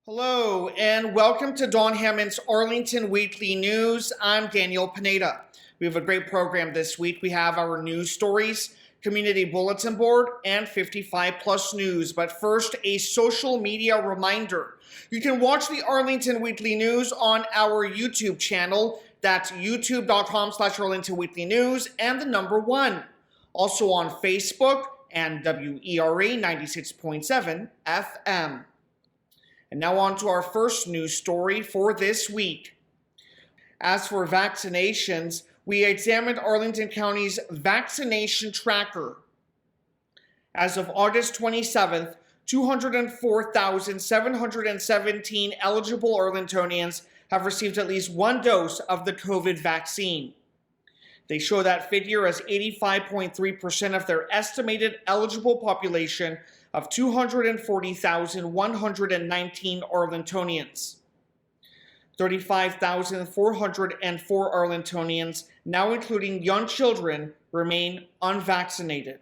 Hello, and welcome to Don Hammond's Arlington Weekly News. I'm Daniel Pineda. We have a great program this week. We have our news stories, community bulletin board, and 55 plus news. But first, a social media reminder. You can watch the Arlington Weekly News on our YouTube channel. That's youtube.com/Arlington Weekly News and the number 1. Also on Facebook and WERA 96.7 FM. And now on to our first news story for this week. As for vaccinations, we examined Arlington County's vaccination tracker. As of August 27th, 204,717 eligible Arlingtonians have received at least one dose of the COVID vaccine. They show that figure as 85.3% of their estimated eligible population of 240,119 Arlingtonians. 35,404 Arlingtonians, now including young children, remain unvaccinated.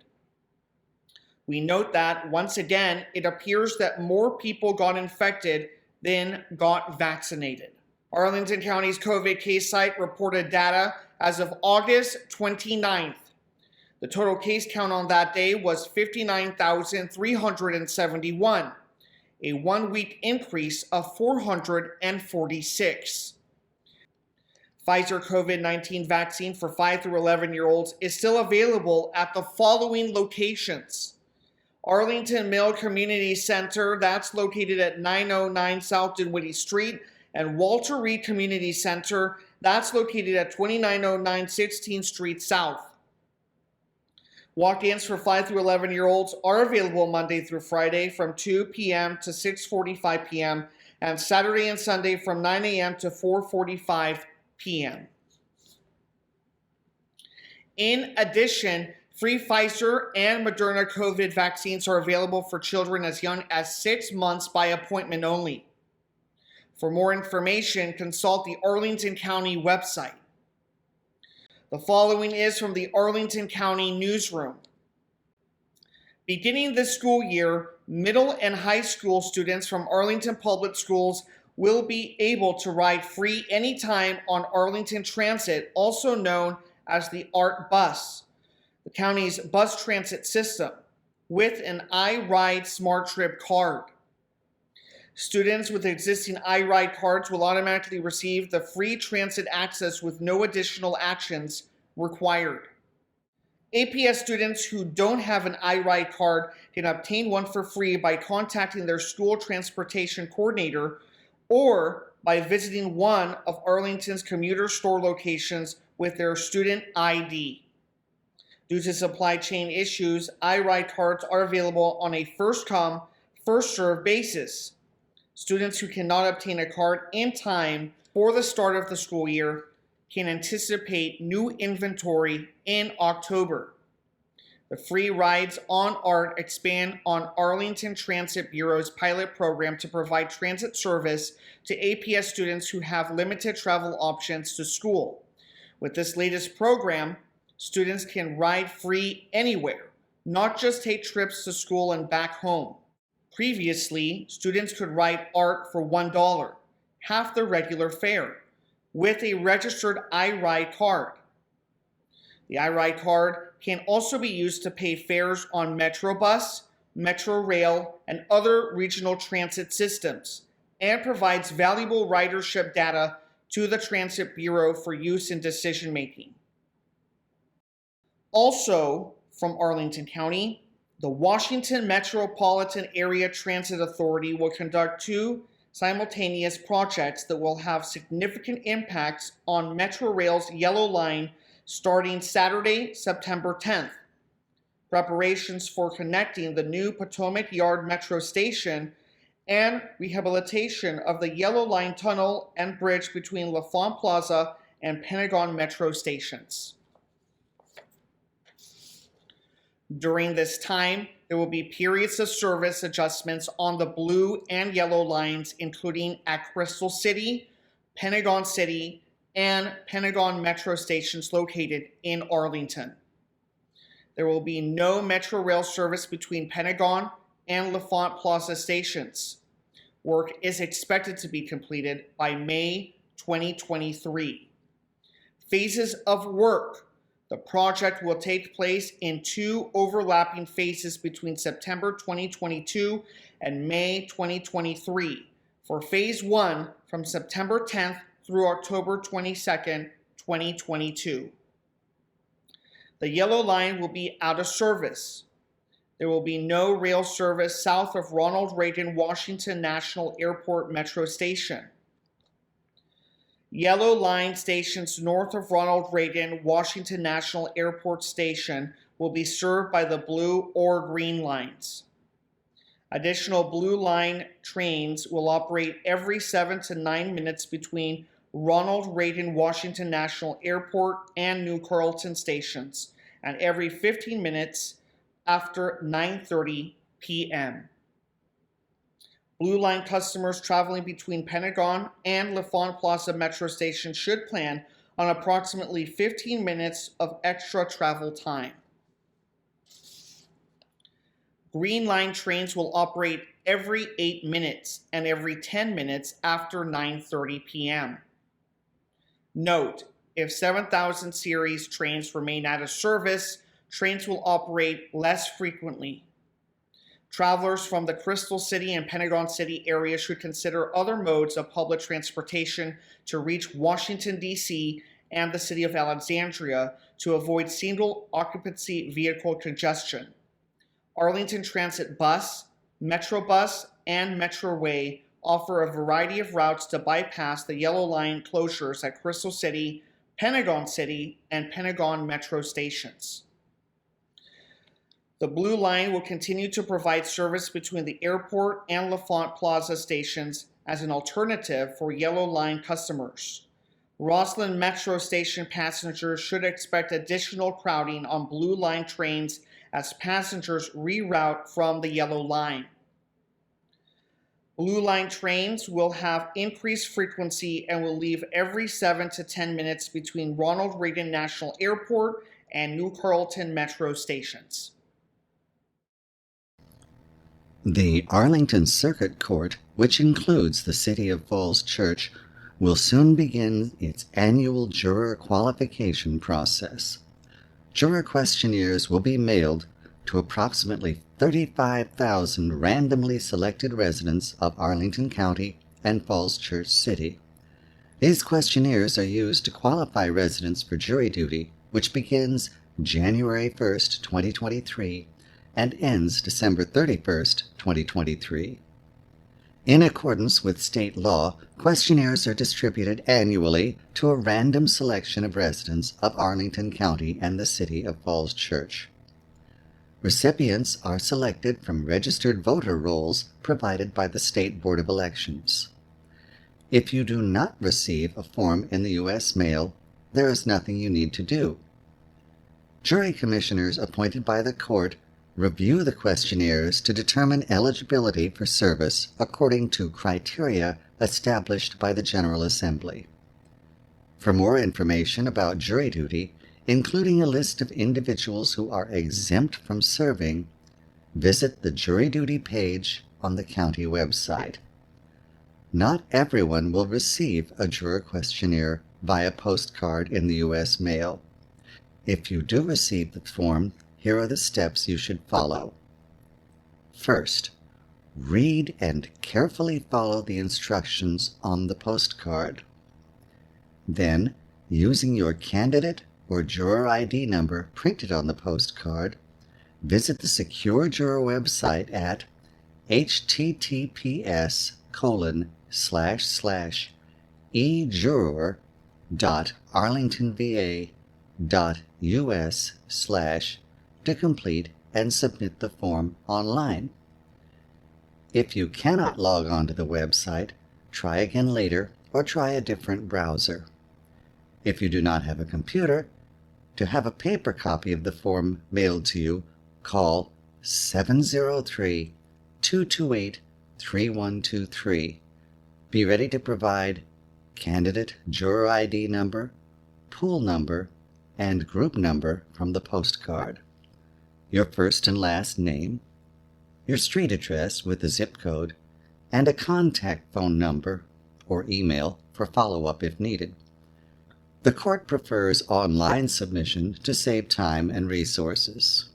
We note that, once again, it appears that more people got infected than got vaccinated. Arlington County's COVID case site reported data as of August 29th. The total case count on that day was 59,371, a one-week increase of 446. Pfizer COVID-19 vaccine for 5 through 11-year-olds is still available at the following locations. Arlington Mill Community Center, that's located at 909 South Dinwiddie Street, and Walter Reed Community Center, that's located at 2909 16th Street South. Walk-ins for 5 through 11-year-olds are available Monday through Friday from 2 p.m. to 6:45 p.m. and Saturday and Sunday from 9 a.m. to 4:45 p.m. In addition, free Pfizer and Moderna COVID vaccines are available for children as young as 6 months by appointment only. For more information, consult the Arlington County website. The following is from the Arlington County Newsroom. Beginning this school year, middle and high school students from Arlington Public Schools will be able to ride free anytime on Arlington Transit, also known as the ART bus, the county's bus transit system, with an iRide Smart Trip card. Students with existing iRide cards will automatically receive the free transit access with no additional actions required. APS students who don't have an iRide card can obtain one for free by contacting their school transportation coordinator or by visiting one of Arlington's commuter store locations with their student ID. Due to supply chain issues, iRide cards are available on a first-come, first-served basis. Students who cannot obtain a card in time for the start of the school year can anticipate new inventory in October. The free rides on ART expand on Arlington Transit Bureau's pilot program to provide transit service to APS students who have limited travel options to school. With this latest program, students can ride free anywhere, not just take trips to school and back home. Previously, students could ride ART for $1, half the regular fare, with a registered iRide card. The iRide card can also be used to pay fares on Metrobus, Metro Rail, and other regional transit systems, and provides valuable ridership data to the Transit Bureau for use in decision-making. Also, from Arlington County, the Washington Metropolitan Area Transit Authority will conduct 2 simultaneous projects that will have significant impacts on Metro Rail's Yellow Line starting Saturday, September 10th. Preparations for connecting the new Potomac Yard Metro Station and rehabilitation of the Yellow Line Tunnel and bridge between L'Enfant Plaza and Pentagon Metro stations. During this time, there will be periods of service adjustments on the blue and yellow lines, including at Crystal City, Pentagon City, and Pentagon Metro stations located in Arlington. There will be no Metro Rail service between Pentagon and L'Enfant Plaza stations. work is expected to be completed by May 2023. Phases of work. The project will take place in 2 overlapping phases between September 2022 and May 2023. For Phase 1, from September 10th through October 22nd, 2022. The Yellow Line will be out of service. There will be no rail service south of Ronald Reagan Washington National Airport Metro Station. Yellow Line stations north of Ronald Reagan Washington National Airport Station will be served by the Blue or Green Lines. Additional Blue Line trains will operate every 7 to 9 minutes between Ronald Reagan Washington National Airport and New Carlton stations, and every 15 minutes after 9:30 p.m. Blue Line customers traveling between Pentagon and L'Enfant Plaza Metro Station should plan on approximately 15 minutes of extra travel time. Green Line trains will operate every 8 minutes and every 10 minutes after 9:30 p.m. Note, if 7000 series trains remain out of service, trains will operate less frequently. Travelers from the Crystal City and Pentagon City area should consider other modes of public transportation to reach Washington, D.C. and the city of Alexandria to avoid single occupancy vehicle congestion. Arlington Transit Bus, Metrobus, and Metroway offer a variety of routes to bypass the Yellow Line closures at Crystal City, Pentagon City, and Pentagon Metro stations. The Blue Line will continue to provide service between the airport and L'Enfant Plaza stations as an alternative for Yellow Line customers. Roslyn Metro Station passengers should expect additional crowding on Blue Line trains as passengers reroute from the Yellow Line. Blue Line trains will have increased frequency and will leave every 7 to 10 minutes between Ronald Reagan National Airport and New Carlton Metro stations. The Arlington Circuit Court, which includes the City of Falls Church, will soon begin its annual juror qualification process. Juror questionnaires will be mailed to approximately 35,000 randomly selected residents of Arlington County and Falls Church City. These questionnaires are used to qualify residents for jury duty, which begins January 1st, 2023, and ends December 31st, 2023. In accordance with state law, questionnaires are distributed annually to a random selection of residents of Arlington County and the City of Falls Church. Recipients are selected from registered voter rolls provided by the State Board of Elections. If you do not receive a form in the U.S. mail, there is nothing you need to do. Jury commissioners appointed by the court review the questionnaires to determine eligibility for service according to criteria established by the General Assembly. For more information about jury duty, including a list of individuals who are exempt from serving, visit the jury duty page on the county website. Not everyone will receive a juror questionnaire via postcard in the U.S. mail. If you do receive the form, here are the steps you should follow. First, read and carefully follow the instructions on the postcard. Then, using your candidate or juror ID number printed on the postcard, visit the secure juror website at https://ejuror.arlingtonva.us/ to complete and submit the form online. If you cannot log on to the website, try again later or try a different browser. If you do not have a computer, to have a paper copy of the form mailed to you, call 703-228-3123. Be ready to provide candidate juror ID number, pool number, and group number from the postcard, your first and last name, your street address with the zip code, and a contact phone number or email for follow-up if needed. The court prefers online submission to save time and resources.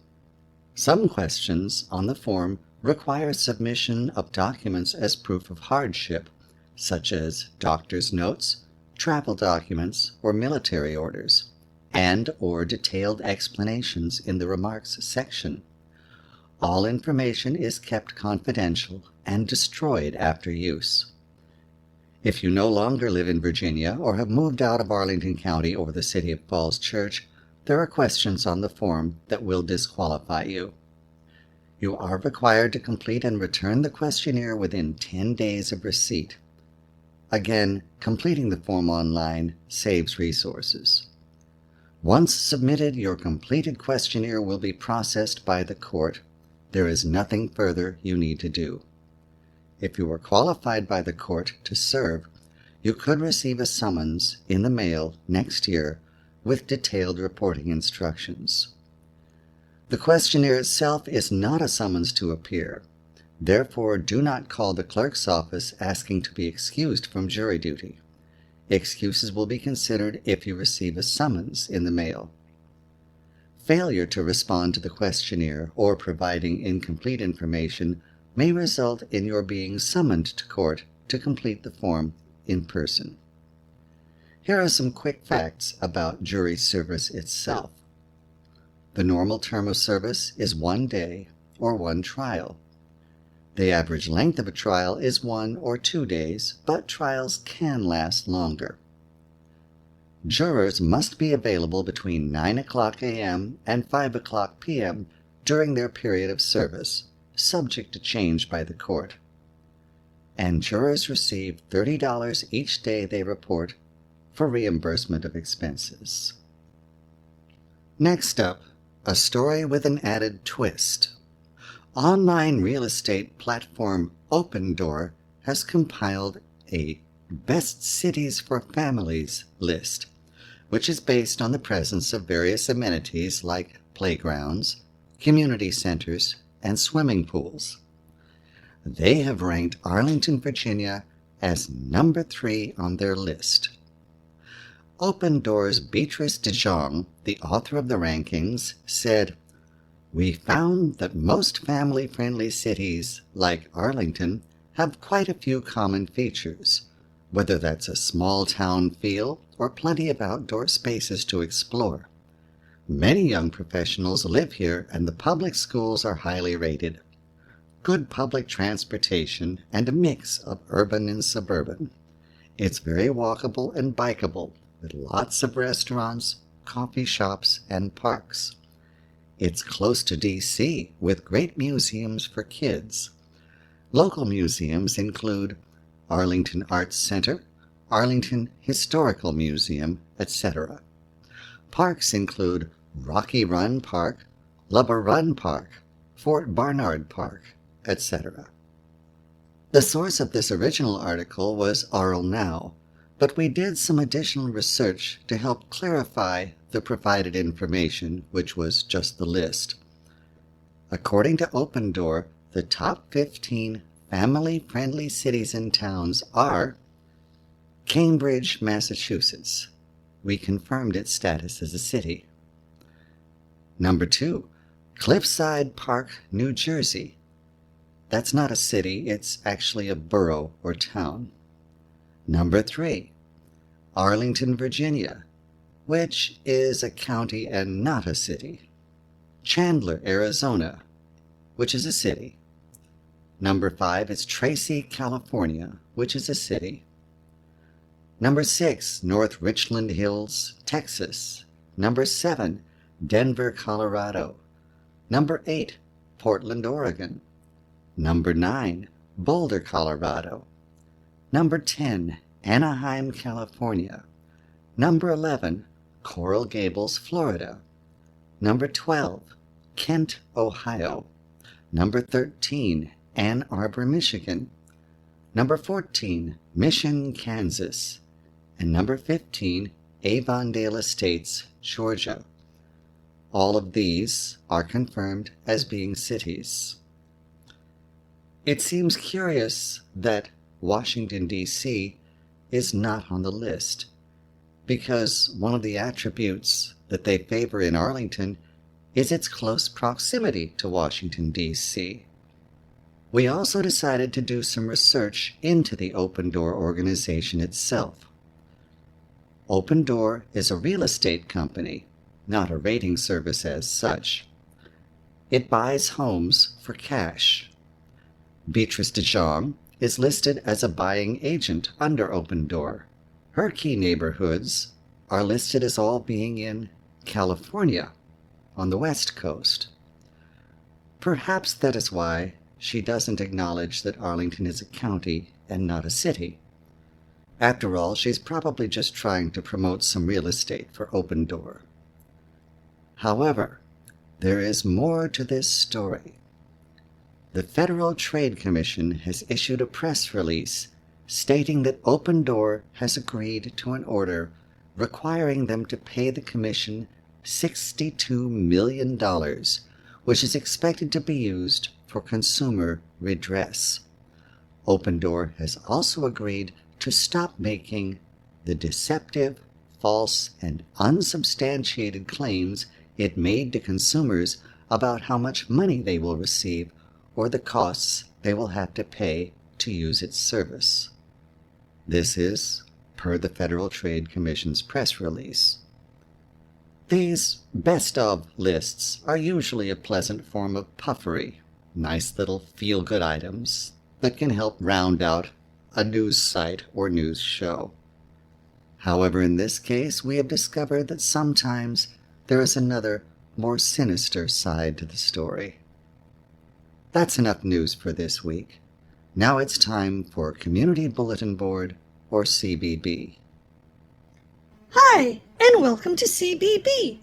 Some questions on the form require submission of documents as proof of hardship, such as doctor's notes, travel documents, or military orders, and/or detailed explanations in the remarks section. All information is kept confidential and destroyed after use. If you no longer live in Virginia or have moved out of Arlington County or the City of Falls Church, there are questions on the form that will disqualify you. You are required to complete and return the questionnaire within 10 days of receipt. Again, completing the form online saves resources. Once submitted, your completed questionnaire will be processed by the court. There is nothing further you need to do. If you are qualified by the court to serve, you could receive a summons in the mail next year with detailed reporting instructions. The questionnaire itself is not a summons to appear. Therefore, do not call the clerk's office asking to be excused from jury duty. Excuses will be considered if you receive a summons in the mail. Failure to respond to the questionnaire or providing incomplete information may result in your being summoned to court to complete the form in person. Here are some quick facts about jury service itself. The normal term of service is 1 day or 1 trial. The average length of a trial is 1 or 2 days, but trials can last longer. Jurors must be available between 9 o'clock a.m. and 5 o'clock p.m. during their period of service, subject to change by the court. And jurors receive $30 each day they report for reimbursement of expenses. Next up, a story with an added twist. Online real estate platform Opendoor has compiled a Best Cities for Families list, which is based on the presence of various amenities like playgrounds, community centers, and swimming pools. They have ranked Arlington, Virginia as number 3 on their list. Opendoor's Beatrice DeJong, the author of the rankings, said, "We found that most family-friendly cities like Arlington have quite a few common features, whether that's a small town feel or plenty of outdoor spaces to explore. Many young professionals live here and the public schools are highly rated. Good public transportation and a mix of urban and suburban. It's very walkable and bikeable with lots of restaurants, coffee shops, and parks. It's close to D.C. with great museums for kids. Local museums include Arlington Arts Center, Arlington Historical Museum, etc. Parks include Rocky Run Park, Lubber Run Park, Fort Barnard Park, etc. The source of this original article was Arl Now, but we did some additional research to help clarify the provided information, which was just the list. According to Opendoor, the top 15 family-friendly cities and towns are Cambridge, Massachusetts. We confirmed its status as a city. Number 2, Cliffside Park, New Jersey. That's not a city, it's actually a borough or town. Number 3, Arlington, Virginia, which is a county and not a city. Chandler, Arizona, which is a city. Number 5 is Tracy, California, which is a city. Number 6, North Richland Hills, Texas. Number 7, Denver, Colorado. Number 8, Portland, Oregon. Number 9, Boulder, Colorado. Number 10, Anaheim, California. Number 11, Coral Gables, Florida. Number 12, Kent, Ohio. Number 13, Ann Arbor, Michigan. Number 14, Mission, Kansas. And number 15, Avondale Estates, Georgia. All of these are confirmed as being cities. It seems curious that Washington, D.C. is not on the list, because one of the attributes that they favor in Arlington is its close proximity to Washington, D.C. We also decided to do some research into the Open Door organization itself. Open Door is a real estate company, not a rating service as such. It buys homes for cash. Beatrice DeJong is listed as a buying agent under Open Door. Her key neighborhoods are listed as all being in California, on the West Coast. Perhaps that is why she doesn't acknowledge that Arlington is a county and not a city. After all, she's probably just trying to promote some real estate for Open Door. However, there is more to this story. The Federal Trade Commission has issued a press release stating that Open Door has agreed to an order requiring them to pay the Commission $62 million, which is expected to be used for consumer redress. Open Door has also agreed to stop making the deceptive, false, and unsubstantiated claims it made to consumers about how much money they will receive or the costs they will have to pay to use its service. This is per the Federal Trade Commission's press release. These best of lists are usually a pleasant form of puffery, nice little feel-good items that can help round out a news site or news show. However, in this case, we have discovered that sometimes there is another, more sinister side to the story. That's enough news for this week. Now it's time for Community Bulletin Board, or CBB. Hi, and welcome to CBB.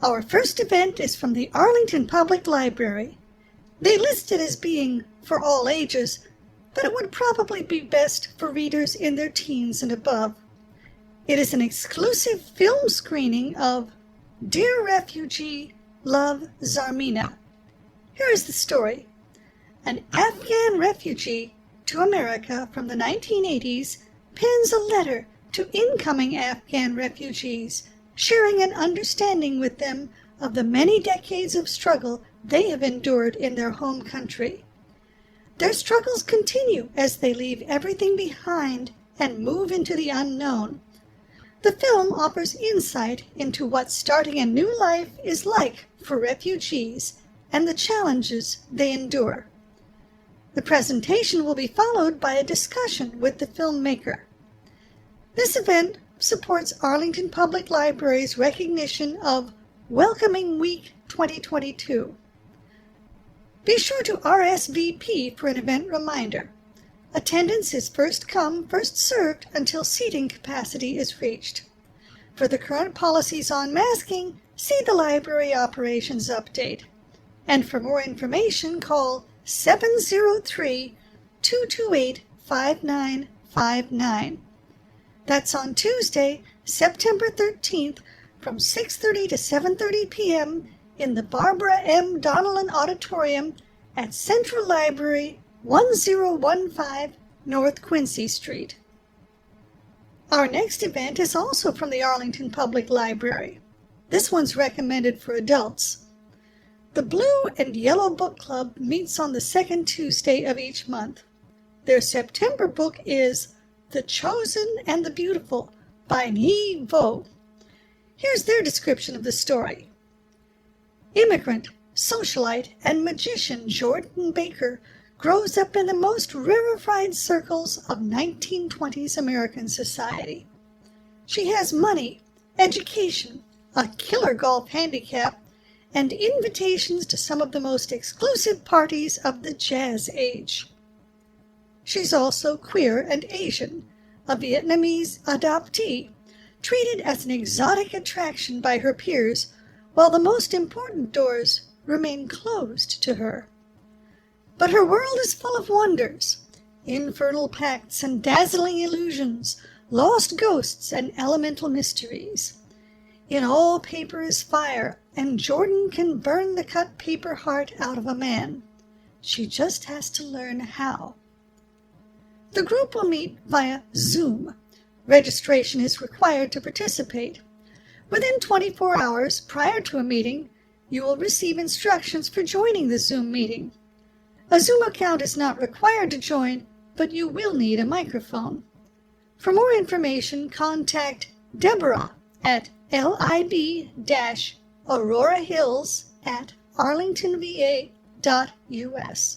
Our first event is from the Arlington Public Library. They list it as being for all ages, but it would probably be best for readers in their teens and above. It is an exclusive film screening of Dear Refugee, Love, Zarmina. Here is the story. An Afghan refugee to America from the 1980s pens a letter to incoming Afghan refugees, sharing an understanding with them of the many decades of struggle they have endured in their home country. Their struggles continue as they leave everything behind and move into the unknown. The film offers insight into what starting a new life is like for refugees and the challenges they endure. The presentation will be followed by a discussion with the filmmaker. This event supports Arlington Public Library's recognition of Welcoming Week 2022. Be sure to RSVP for an event reminder. Attendance is first come, first served until seating capacity is reached. For the current policies on masking, see the library operations update. And for more information, call 703-228-5959. That's on Tuesday, September 13th from 6:30 to 7:30 p.m. in the Barbara M. Donnellan Auditorium at Central Library, 1015 North Quincy Street. Our next event is also from the Arlington Public Library. This one's recommended for adults. The Blue and Yellow Book Club meets on the second Tuesday of each month. Their September book is The Chosen and the Beautiful by Nhi Vo. Here's their description of the story. Immigrant, socialite, and magician Jordan Baker grows up in the most rarefied circles of 1920s American society. She has money, education, a killer golf handicap, and invitations to some of the most exclusive parties of the Jazz Age. She's also queer and Asian, a Vietnamese adoptee, treated as an exotic attraction by her peers, while the most important doors remain closed to her. But her world is full of wonders, infernal pacts and dazzling illusions, lost ghosts and elemental mysteries. In all paper is fire, and Jordan can burn the cut paper heart out of a man. She just has to learn how. The group will meet via Zoom. Registration is required to participate. Within 24 hours prior to a meeting, you will receive instructions for joining the Zoom meeting. A Zoom account is not required to join, but you will need a microphone. For more information, contact Deborah at lib.aurorahills@arlingtonva.us.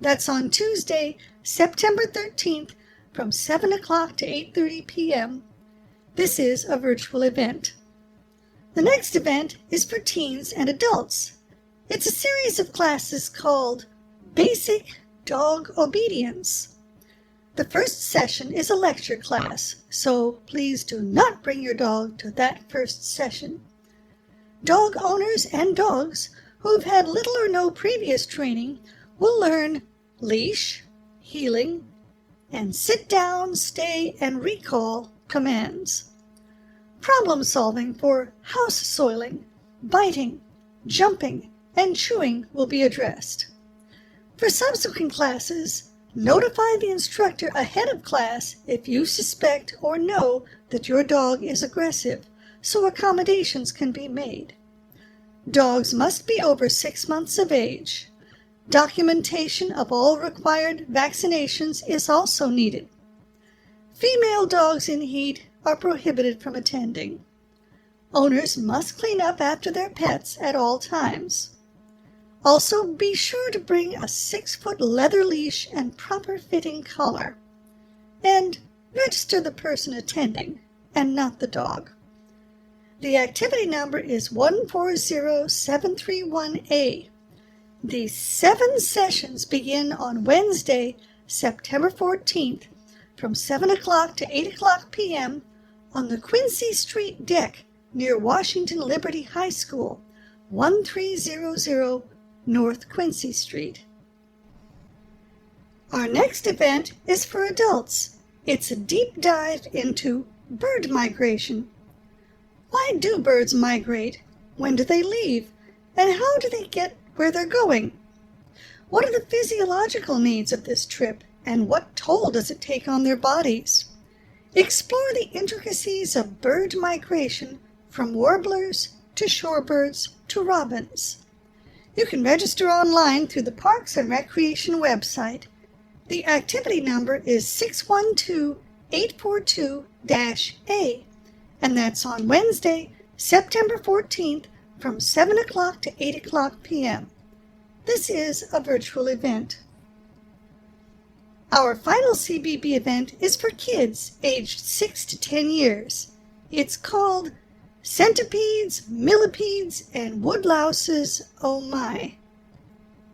That's on Tuesday, September 13th from 7 o'clock to 8:30 p.m. This is a virtual event. The next event is for teens and adults. It's a series of classes called Basic Dog Obedience. The first session is a lecture class, so please do not bring your dog to that first session. Dog owners and dogs who have had little or no previous training will learn leash, heeling, and sit down, stay, and recall commands. Problem solving for house soiling, biting, jumping, and chewing will be addressed. For subsequent classes, notify the instructor ahead of class if you suspect or know that your dog is aggressive, so accommodations can be made. Dogs must be over 6 months of age. Documentation of all required vaccinations is also needed. Female dogs in heat are prohibited from attending. Owners must clean up after their pets at all times. Also, be sure to bring a 6-foot leather leash and proper fitting collar. And register the person attending, and not the dog. The activity number is 140731A. The 7 sessions begin on Wednesday, September 14th, from 7 o'clock to 8 o'clock p.m. on the Quincy Street deck near Washington Liberty High School, 1300 North Quincy Street. Our next event is for adults. It's a deep dive into bird migration. Why do birds migrate? When do they leave? And how do they get where they're going? What are the physiological needs of this trip, and what toll does it take on their bodies? Explore the intricacies of bird migration from warblers to shorebirds to robins. You can register online through the Parks and Recreation website. The activity number is 612842-A, and that's on Wednesday, September 14th from 7 o'clock to 8 o'clock p.m. This is a virtual event. Our final CBB event is for kids aged 6 to 10 years. It's called Centipedes, Millipedes, and Woodlouses, Oh My!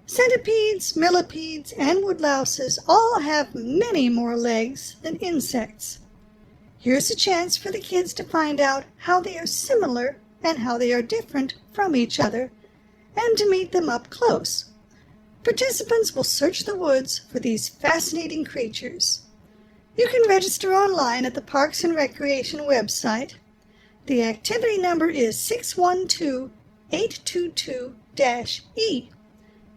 Centipedes, millipedes, and woodlouses all have many more legs than insects. Here's a chance for the kids to find out how they are similar and how they are different from each other, and to meet them up close. Participants will search the woods for these fascinating creatures. You can register online at the Parks and Recreation website. The activity number is 612822-E.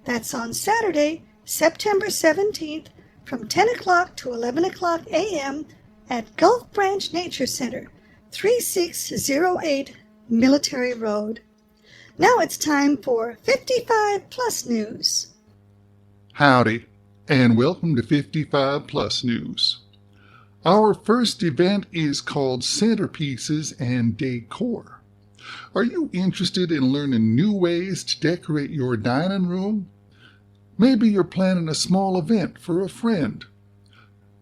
That's on Saturday, September 17th from 10 o'clock to 11 o'clock a.m. at Gulf Branch Nature Center, 3608 Military Road. Now it's time for 55 Plus News. Howdy, and welcome to 55 Plus News. Our first event is called Centerpieces and Decor. Are you interested in learning new ways to decorate your dining room? Maybe you're planning a small event for a friend.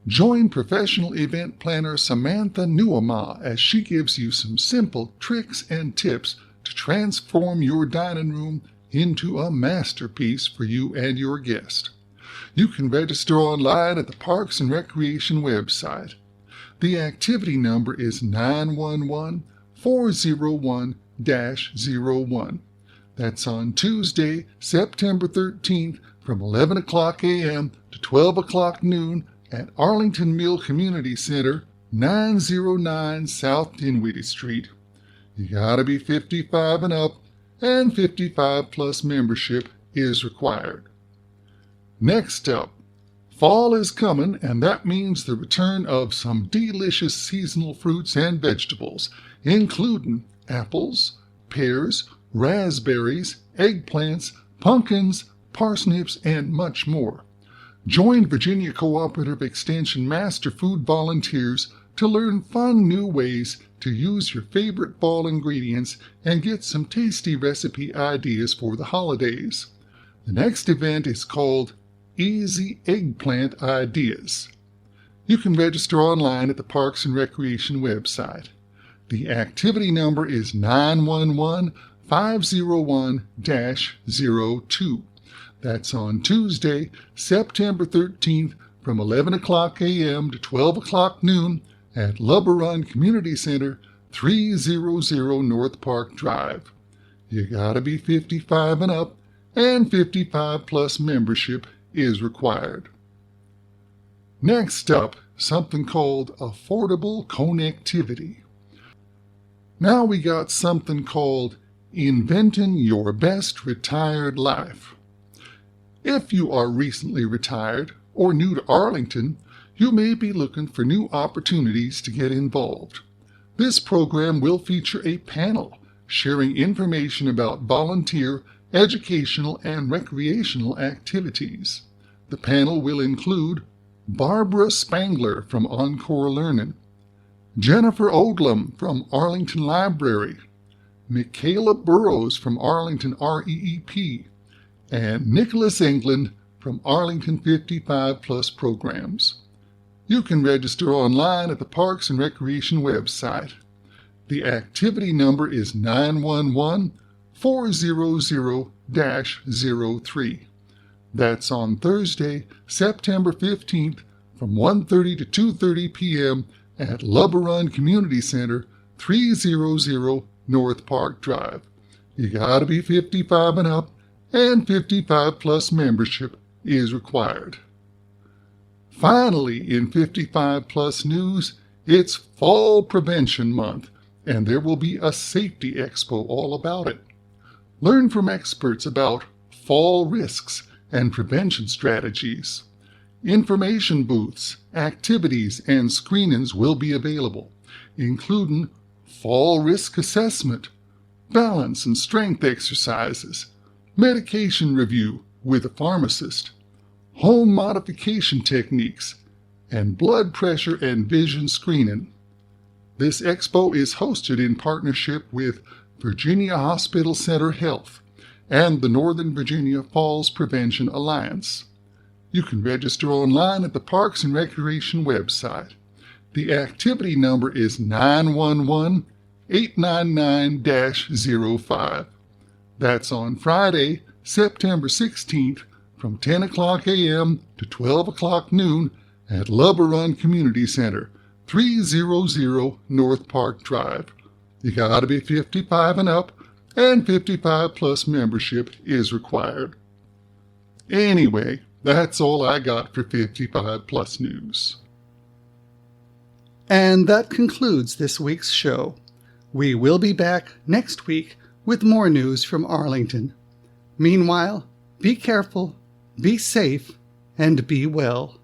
Join professional event planner Samantha Nuama as she gives you some simple tricks and tips to transform your dining room into a masterpiece for you and your guest. You can register online at the Parks and Recreation website. The activity number is 911-401-01. That's on Tuesday, September 13th from 11 o'clock a.m. to 12 o'clock noon at Arlington Mill Community Center, 909 South Dinwiddie Street. You gotta be 55 and up, and 55 plus membership is required. Next up, fall is coming, and that means the return of some delicious seasonal fruits and vegetables, including apples, pears, raspberries, eggplants, pumpkins, parsnips, and much more. Join Virginia Cooperative Extension Master Food volunteers to learn fun new ways to use your favorite fall ingredients and get some tasty recipe ideas for the holidays. The next event is called Easy Eggplant Ideas. You can register online at the Parks and Recreation website. The activity number is 911-501-02. That's on Tuesday, September 13th from 11 o'clock a.m. to 12 o'clock noon at Lubber Run Community Center, 300 North Park Drive. You gotta be 55 and up, and 55 plus membership is required. Next up, something called affordable connectivity. Now we got something called Inventing Your Best Retired Life. If you are recently retired or new to Arlington, you may be looking for new opportunities to get involved. This program will feature a panel sharing information about volunteer, educational, and recreational activities. The panel will include Barbara Spangler from Encore Learning, Jennifer Odlum from Arlington Library, Michaela Burrows from Arlington REEP, and Nicholas England from Arlington 55 Plus Programs. You can register online at the Parks and Recreation website. The activity number is 911-400-03. That's on Thursday, September 15th from 1:30 to 2:30 p.m. at Lubber Run Community Center, 300 North Park Drive. You gotta be 55 and up, and 55 plus membership is required. Finally, in 55 plus news, it's Fall Prevention Month, and there will be a safety expo all about it. Learn from experts about fall risks and prevention strategies. Information booths, activities, and screenings will be available, including fall risk assessment, balance and strength exercises, medication review with a pharmacist, home modification techniques, and blood pressure and vision screening. This expo is hosted in partnership with Virginia Hospital Center Health and the Northern Virginia Falls Prevention Alliance. You can register online at the Parks and Recreation website. The activity number is 911-899-05. That's on Friday, September 16th from 10 o'clock a.m. to 12 o'clock noon at Lubber Run Community Center, 300 North Park Drive. You gotta be 55 and up, and 55 plus membership is required. Anyway, that's all I got for 55 plus news. And that concludes this week's show. We will be back next week with more news from Arlington. Meanwhile, be careful, be safe, and be well.